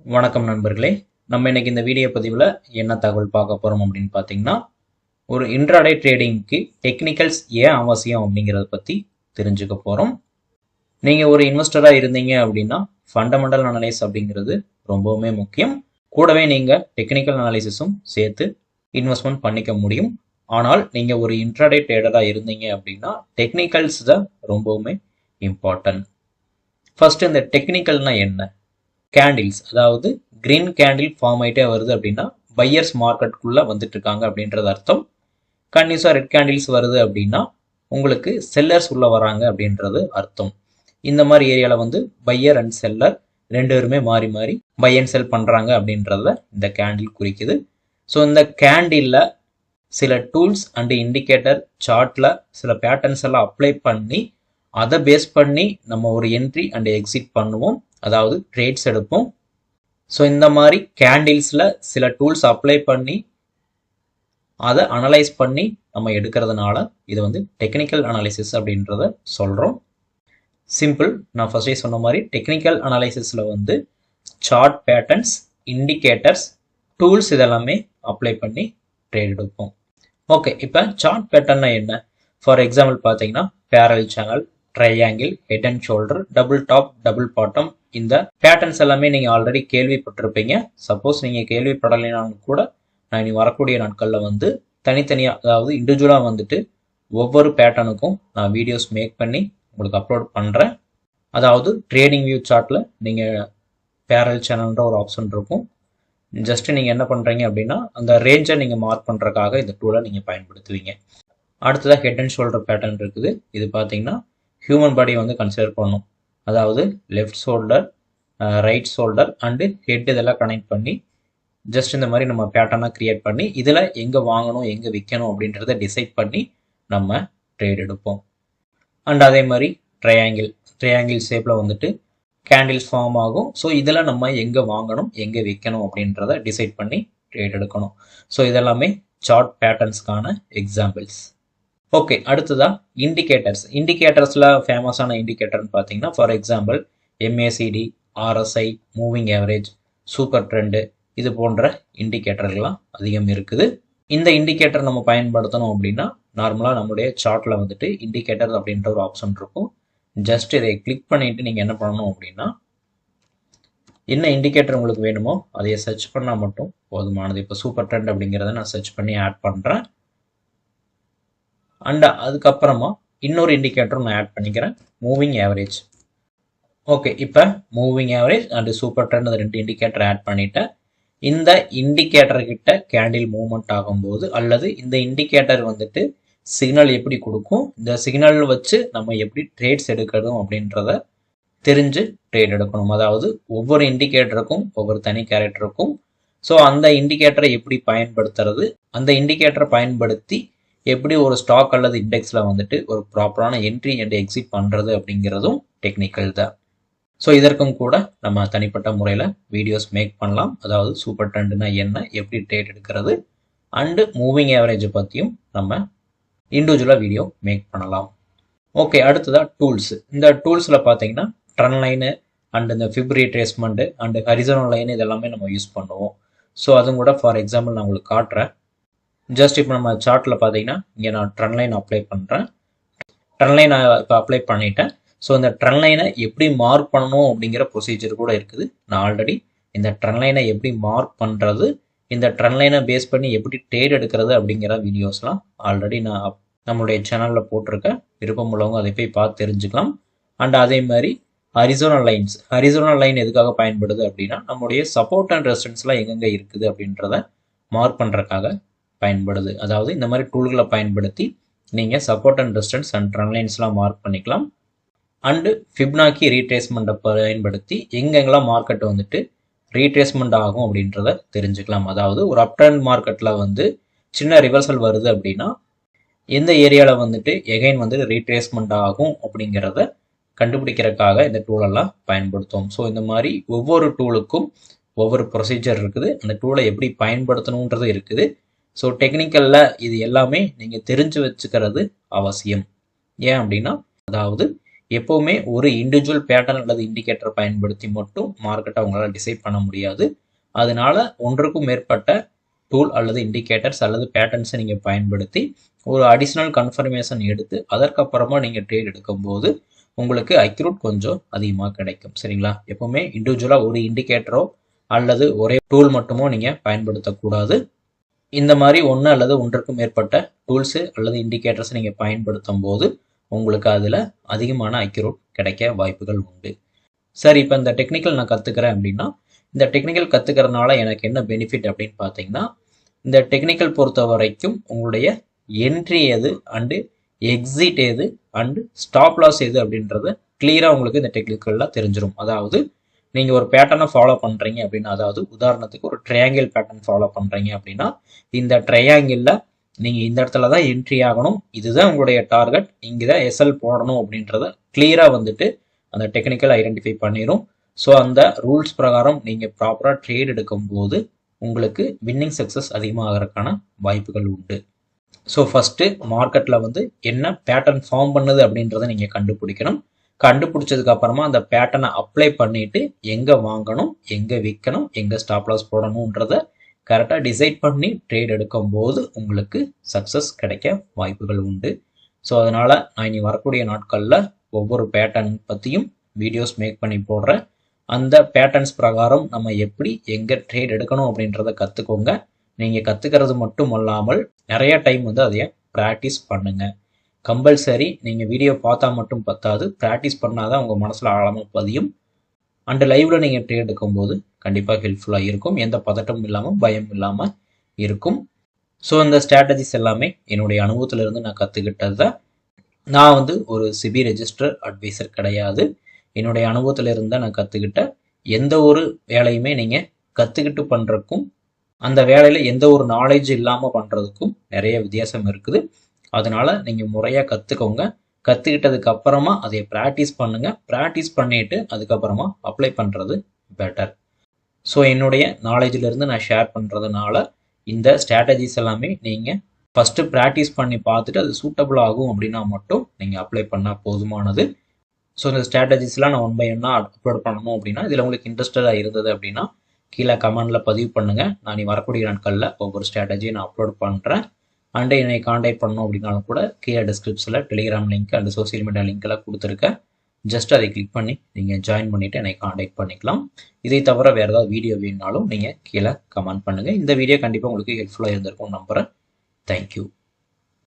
வணக்கம் நண்பர்களே. நம்ம இன்னைக்கு இந்த வீடியோ பதிவில் என்ன தகவல் பார்க்க போகிறோம் அப்படின்னு பார்த்தீங்கன்னா, ஒரு இன்ட்ராடே ட்ரேடிங்க்கு டெக்னிக்கல்ஸ் ஏன் அவசியம் அப்படிங்கிறத பற்றி தெரிஞ்சுக்க போகிறோம். நீங்கள் ஒரு இன்வெஸ்டராக இருந்தீங்க அப்படின்னா ஃபண்டமெண்டல் அனலைஸ் அப்படிங்கிறது ரொம்பவுமே முக்கியம். கூடவே நீங்கள் டெக்னிக்கல் அனாலிசிஸும் சேர்த்து இன்வெஸ்ட்மெண்ட் பண்ணிக்க முடியும். ஆனால் நீங்கள் ஒரு இன்ட்ராடே ட்ரேடராக இருந்தீங்க அப்படின்னா டெக்னிக்கல்ஸ் தான் ரொம்பவுமே இம்பார்ட்டன்ட். ஃபர்ஸ்ட் இந்த டெக்னிக்கல்னா என்ன? கேண்டில்ஸ், அதாவது கிரீன் கேண்டில் ஃபார்ம் ஆகிட்டே வருது அப்படின்னா பையர்ஸ் மார்க்கெட்டுக்குள்ளே வந்துட்டு இருக்காங்க அப்படின்றது அர்த்தம். கன்யூஸாக ரெட் கேண்டில்ஸ் வருது அப்படின்னா உங்களுக்கு செல்லர்ஸ் உள்ளே வராங்க அப்படின்றது அர்த்தம். இந்த மாதிரி ஏரியாவில் வந்து பையர் அண்ட் செல்லர் ரெண்டு பேருமே மாறி மாறி பை அண்ட் செல் பண்ணுறாங்க அப்படின்றத இந்த கேண்டில் குறிக்குது. ஸோ இந்த கேண்டிலில் சில டூல்ஸ் அண்ட் இண்டிகேட்டர் சார்ட்டில் சில பேட்டர்ன்ஸ் எல்லாம் அப்ளை பண்ணி அதை பேஸ் பண்ணி நம்ம ஒரு என்ட்ரி அண்ட் எக்ஸிட் பண்ணுவோம், அதாவது ட்ரேட்ஸ் எடுப்போம். ஸோ இந்த மாதிரி கேண்டில்ஸில் சில டூல்ஸ் அப்ளை பண்ணி அதை அனலைஸ் பண்ணி நம்ம எடுக்கிறதுனால இது வந்து டெக்னிக்கல் அனாலிசிஸ் அப்படின்றத சொல்கிறோம். சிம்பிள், நான் ஃபர்ஸ்டே சொன்ன மாதிரி டெக்னிக்கல் அனாலிசிஸில் வந்து சார்ட் பேட்டர்ன்ஸ், இண்டிகேட்டர்ஸ், டூல்ஸ் இதெல்லாமே அப்ளை பண்ணி ட்ரேட் எடுப்போம். ஓகே, இப்போ சார்ட் பேட்டர்னா என்ன? ஃபார் எக்ஸாம்பிள் பார்த்தீங்கன்னா parallel channel, triangle, head and shoulder, double top, double bottom, இந்த பேட்டர்ன்ஸ் எல்லாமே நீங்கள் ஆல்ரெடி கேள்விப்பட்டிருப்பீங்க. சப்போஸ் நீங்கள் கேள்விப்படலைனாலும் கூட நான் இனி வரக்கூடிய நாட்களில் வந்து தனித்தனியாக, அதாவது இண்டிவிஜுவலாக வந்துட்டு ஒவ்வொரு பேட்டர்னுக்கும் நான் வீடியோஸ் மேக் பண்ணி உங்களுக்கு அப்லோட் பண்ணுறேன். அதாவது ட்ரேடிங் வியூ சார்ட்டில் நீங்கள் பேரல் சேனல்ன்ற ஒரு ஆப்ஷன் இருக்கும். ஜஸ்ட் நீங்கள் என்ன பண்ணுறீங்க அப்படின்னா அந்த ரேஞ்சை நீங்கள் மார்க் பண்ணுறதுக்காக இந்த டூலை நீங்கள் பயன்படுத்துவீங்க. அடுத்ததாக ஹெட் அண்ட் ஷோல்டர் பேட்டர்ன் இருக்குது. இது பார்த்தீங்கன்னா ஹியூமன் பாடி வந்து கன்சிடர் பண்ணும். அதாவது left shoulder, right shoulder and head இதெல்லாம் கனெக்ட் பண்ணி ஜஸ்ட் இந்த மாதிரி நம்ம பேட்டர்னாக க்ரியேட் பண்ணி இதில் எங்கே வாங்கணும் எங்கே விற்கணும் அப்படின்றத டிசைட் பண்ணி நம்ம ட்ரேட் எடுப்போம். அண்ட் அதே மாதிரி ட்ரையாங்கிள் ஷேப்பில் வந்துட்டு கேண்டில்ஸ் ஃபார்ம் ஆகும். ஸோ இதில் நம்ம எங்கே வாங்கணும் எங்கே விற்கணும் அப்படின்றத டிசைட் பண்ணி ட்ரேட் எடுக்கணும். ஸோ இதெல்லாமே சார்ட் பேட்டர்ன்ஸ்க்கான எக்ஸாம்பிள்ஸ். ஓகே, அடுத்ததா இண்டிகேட்டர்ஸில் ஃபேமஸான இண்டிகேட்டர்னு பார்த்தீங்கன்னா for example MACD, RSI, moving average, super trend, இது போன்ற இண்டிகேட்டர்கள்லாம் அதிகம் இருக்குது. இந்த இண்டிகேட்டர் நம்ம பயன்படுத்தணும் அப்படின்னா நார்மலாக நம்மளுடைய சார்ட்டில் வந்துட்டு இண்டிகேட்டர் அப்படின்ற ஒரு ஆப்ஷன் இருக்கும். ஜஸ்ட் இதை கிளிக் பண்ணிட்டு நீங்கள் என்ன பண்ணணும் அப்படின்னா என்ன இண்டிகேட்டர் உங்களுக்கு வேணுமோ அதையை சர்ச் பண்ணால் மட்டும் போதுமானது. இப்போ சூப்பர் ட்ரெண்ட் அப்படிங்கிறத நான் சர்ச் பண்ணி ஆட் பண்ணுறேன். அண்ட் அதுக்கப்புறமா இன்னொரு இண்டிகேட்டரும் நான் ஆட் பண்ணிக்கிறேன், மூவிங் ஆவரேஜ். ஓகே, இப்போ moving average and super trend அந்த ரெண்டு இண்டிகேட்டர் ஆட் பண்ணிட்டேன். இந்த இண்டிகேட்டர் கிட்ட கேண்டில் மூவ்மெண்ட் ஆகும்போது அல்லது இந்த இண்டிகேட்டர் வந்துட்டு சிக்னல் எப்படி கொடுக்கும், இந்த சிக்னல் வச்சு நம்ம எப்படி ட்ரேட்ஸ் எடுக்கணும் அப்படின்றத தெரிஞ்சு ட்ரேட் எடுக்கணும். அதாவது ஒவ்வொரு இண்டிகேட்டருக்கும் ஒவ்வொரு தனி கேரக்டர் இருக்கும். ஸோ அந்த இண்டிகேட்டரை எப்படி பயன்படுத்துறது, அந்த இண்டிகேட்டரை பயன்படுத்தி எப்படி ஒரு ஸ்டாக் அல்லது இண்டெக்ஸில் வந்துட்டு ஒரு ப்ராப்பரான என்ட்ரி அண்ட் எக்ஸிட் பண்ணுறது அப்படிங்கிறதும் டெக்னிக்கல் தான். ஸோ இதற்கும் கூட நம்ம தனிப்பட்ட முறையில் வீடியோஸ் மேக் பண்ணலாம். அதாவது சூப்பர் ட்ரெண்டுனா என்ன, எப்படி ட்ரேட் எடுக்கிறது, அண்டு மூவிங் ஆவரேஜை பற்றியும் நம்ம இண்டிவிஜுவலாக வீடியோ மேக் பண்ணலாம். ஓகே, அடுத்ததாக டூல்ஸ். இந்த டூல்ஸில் பார்த்தீங்கன்னா ட்ரெண்ட் லைனு அண்ட் இந்த ஃபிப் ரீட்ரேஸ்மெண்ட்டு அண்டு ஹரிசானல் லைன் இதெல்லாமே நம்ம யூஸ் பண்ணுவோம். ஸோ அதுவும் கூட ஃபார் எக்ஸாம்பிள் நான் உங்களுக்கு காட்டுறேன். ஜஸ்ட் இப்போ நம்ம சார்ட்டில் பார்த்தீங்கன்னா இங்கே நான் ட்ரெண்ட் லைன் அப்ளை பண்ணுறேன். ட்ரெண்ட் லைன் இப்போ அப்ளை பண்ணிட்டேன். ஸோ இந்த ட்ரெண்ட் லைனை எப்படி மார்க் பண்ணணும் அப்படிங்கிற ப்ரொசீஜர் கூட இருக்குது. நான் ஆல்ரெடி இந்த ட்ரெண்ட் லைனை எப்படி மார்க் பண்ணுறது, இந்த ட்ரெண்ட் லைனை பேஸ் பண்ணி எப்படி ட்ரேட் எடுக்கிறது அப்படிங்கிற வீடியோஸ்லாம் ஆல்ரெடி நான் நம்மளுடைய சேனலில் போட்டிருக்கேன். விருப்பம் உள்ளவங்க அதை போய் பார்த்து தெரிஞ்சுக்கலாம். அண்ட் அதே மாதிரி ஹரிசானல் லைன் எதுக்காக பயன்படுது அப்படின்னா நம்மளுடைய சப்போர்ட் அண்ட் ரெசிஸ்டன்ஸ்லாம் எங்கெங்கே இருக்குது அப்படின்றத மார்க் பண்ணுறதுக்காக பயன்படுது. அதாவது இந்த மாதிரி டூல்களை பயன்படுத்தி நீங்கள் support and resistance and trend லைன்ஸ்லாம் மார்க் பண்ணிக்கலாம். அண்டு ஃபிப்னாக்கி ரீட்ரேஸ்மெண்ட்டை பயன்படுத்தி எங்கெங்கெல்லாம் மார்க்கெட் வந்துட்டு ரீட்ரேஸ்மெண்ட் ஆகும் அப்படின்றத தெரிஞ்சுக்கலாம். அதாவது ஒரு அப் ட்ரெண்ட் மார்க்கெட்டில் வந்து சின்ன ரிவர்சல் வருது அப்படின்னா எந்த ஏரியாவில் வந்துட்டு எகைன் வந்து ரீட்ரேஸ்மெண்ட் ஆகும் அப்படிங்கிறத கண்டுபிடிக்கிறதுக்காக இந்த டூலெல்லாம் பயன்படுத்தும். ஸோ இந்த மாதிரி ஒவ்வொரு டூலுக்கும் ஒவ்வொரு ப்ரொசீஜர் இருக்குது. அந்த டூலை எப்படி பயன்படுத்தணுன்றது இருக்குது. ஸோ டெக்னிக்கலில் இது எல்லாமே நீங்கள் தெரிஞ்சு வச்சுக்கிறது அவசியம். ஏன் அப்படின்னா அதாவது எப்போவுமே ஒரு இண்டிவிஜுவல் பேட்டர்ன் அல்லது இண்டிகேட்டர் பயன்படுத்தி மட்டும் மார்க்கெட்டை உங்களால் டிசைட் பண்ண முடியாது. அதனால ஒன்றுக்கும் மேற்பட்ட டூல் அல்லது இண்டிகேட்டர்ஸ் அல்லது பேட்டர்ன்ஸை நீங்கள் பயன்படுத்தி ஒரு அடிஷ்னல் கன்ஃபர்மேஷன் எடுத்து அதற்கப்புறமா நீங்கள் ட்ரேட் எடுக்கும்போது உங்களுக்கு அக்யூரேட் கொஞ்சம் அதிகமாக கிடைக்கும். சரிங்களா? எப்போவுமே இண்டிவிஜுவலாக ஒரு இண்டிகேட்டரோ அல்லது ஒரே டூல் மட்டுமோ நீங்கள் பயன்படுத்தக்கூடாது. இந்த மாதிரி ஒன்று அல்லது ஒன்றுக்கும் மேற்பட்ட டூல்ஸு அல்லது இண்டிகேட்டர்ஸ் நீங்கள் பயன்படுத்தும் போது உங்களுக்கு அதில் அதிகமான அக்யூரேட் கிடைக்க வாய்ப்புகள் உண்டு. சரி, இப்போ இந்த டெக்னிக்கல் நான் கற்றுக்கிறேன் அப்படின்னா இந்த டெக்னிக்கல் கற்றுக்கிறதுனால எனக்கு என்ன பெனிஃபிட் அப்படின்னு பார்த்தீங்கன்னா, இந்த டெக்னிக்கல் பொறுத்த வரைக்கும் உங்களுடைய என்ட்ரி எது அண்டு எக்ஸிட் எது அண்டு ஸ்டாப் லாஸ் எது அப்படின்றது கிளியராக உங்களுக்கு இந்த டெக்னிக்கல்லாம் தெரிஞ்சிடும். அதாவது நீங்கள் ஒரு பேட்டர்னை ஃபாலோ பண்ணுறீங்க அப்படின்னா, அதாவது உதாரணத்துக்கு ஒரு ட்ரையாங்கிள் பேட்டர்ன் ஃபாலோ பண்ணுறீங்க அப்படின்னா, இந்த ட்ரையாங்கிளில் நீங்கள் இந்த இடத்துல தான் என்ட்ரி ஆகணும், இதுதான் உங்களுடைய டார்கெட், இங்கே தான் எஸ்எல் போடணும் அப்படின்றத கிளியராக வந்துட்டு அந்த டெக்னிக்கல் ஐடென்டிஃபை பண்ணிடும். ஸோ அந்த ரூல்ஸ் பிரகாரம் நீங்கள் ப்ராப்பராக ட்ரேட் எடுக்கும்போது உங்களுக்கு வின்னிங் சக்ஸஸ் அதிகமாகறதுக்கான வாய்ப்புகள் உண்டு. ஸோ ஃபஸ்ட்டு மார்க்கெட்டில் வந்து என்ன பேட்டர்ன் ஃபார்ம் பண்ணுது அப்படின்றத நீங்கள் கண்டுபிடிக்கணும். கண்டுபிடிச்சதுக்கு அப்புறமா அந்த பேட்டர்னை அப்ளை பண்ணிட்டு எங்கே வாங்கணும், எங்கே விற்கணும், எங்கே ஸ்டாப் லாஸ் போடணுன்றத கரெக்டாக டிசைட் பண்ணி ட்ரேட் எடுக்கும்போது உங்களுக்கு சக்ஸஸ் கிடைக்க வாய்ப்புகள் உண்டு. ஸோ அதனால் நான் இனி வரக்கூடிய நாட்களில் ஒவ்வொரு பேட்டர்ன் பற்றியும் வீடியோஸ் மேக் பண்ணி போடுறேன். அந்த பேட்டர்ன்ஸ் பிரகாரம் நம்ம எப்படி எங்கே ட்ரேட் எடுக்கணும் அப்படின்றத கற்றுக்கோங்க. நீங்கள் கற்றுக்கிறது மட்டும் அல்லாமல் நிறைய டைம் வந்து அதைய ப்ராக்டிஸ் பண்ணுங்கள். கம்பல்சரி நீங்கள் வீடியோ பார்த்தா மட்டும் பத்தாது, ப்ராக்டிஸ் பண்ணால் தான் உங்கள் மனசில் ஆழமாக பதியும். அண்டு லைவில் நீங்கள் ட்ரேட் எடுக்கும்போது கண்டிப்பாக ஹெல்ப்ஃபுல்லாக இருக்கும். எந்த பதட்டமும் இல்லாமல் பயம் இல்லாமல் இருக்கும். ஸோ இந்த ஸ்ட்ராட்டஜிஸ் எல்லாமே என்னுடைய அனுபவத்திலிருந்து நான் கற்றுக்கிட்டது தான். நான் வந்து ஒரு சிபி ரெஜிஸ்டர் அட்வைசர் கிடையாது. என்னுடைய அனுபவத்தில் இருந்தால் நான் கற்றுக்கிட்ட எந்த ஒரு வேலையுமே நீங்கள் கற்றுக்கிட்டு பண்ணுறதுக்கும் அந்த வேலையில் எந்த ஒரு நாலேஜ் இல்லாமல் பண்ணுறதுக்கும் நிறைய வித்தியாசம் இருக்குது. அதனால் நீங்கள் முறையாக கற்றுக்கோங்க. கற்றுக்கிட்டதுக்கு அப்புறமா அதை ப்ராக்டிஸ் பண்ணுங்கள். ப்ராக்டிஸ் பண்ணிவிட்டு அதுக்கப்புறமா அப்ளை பண்ணுறது பெட்டர். ஸோ என்னுடைய நாலேஜிலிருந்து நான் ஷேர் பண்ணுறதுனால இந்த ஸ்ட்ராட்டஜிஸ் எல்லாமே நீங்கள் ஃபஸ்ட்டு ப்ராக்டிஸ் பண்ணி பார்த்துட்டு அது சூட்டபிள் ஆகும் அப்படின்னா மட்டும் நீங்கள் அப்ளை பண்ணால் போதுமானது. ஸோ இந்த ஸ்ட்ராட்டஜிஸ்லாம் நான் 1 by 1 அப்லோட் பண்ணணும் அப்படின்னா இதில் உங்களுக்கு இன்ட்ரெஸ்டடாக இருந்தது அப்படின்னா கீழே கமெண்டில் பதிவு பண்ணுங்கள். நான் வரக்கூடிய நாட்களில் ஒவ்வொரு ஸ்ட்ராட்டஜியை நான் அப்லோட் பண்ணுறேன். அண்டு என்னை காண்டாக்ட் பண்ணணும் அப்படின்னாலும் கூட கீழே டிஸ்கிரிப்ஷனில் Telegram link and social media லிங்க்கெல்லாம் கொடுத்துருக்கேன். ஜஸ்ட் அதை கிளிக் பண்ணி நீங்கள் ஜாயின் பண்ணிவிட்டு என்னை காண்டாக்ட் பண்ணிக்கலாம். இதை தவிர வேறு ஏதாவது வீடியோ வேணுனாலும் நீங்கள் கீழே கமெண்ட் பண்ணுங்கள். இந்த வீடியோ கண்டிப்பாக உங்களுக்கு ஹெல்ப்ஃபுல்லாக இருந்திருக்கும் நம்புகிறேன். தேங்க்யூ.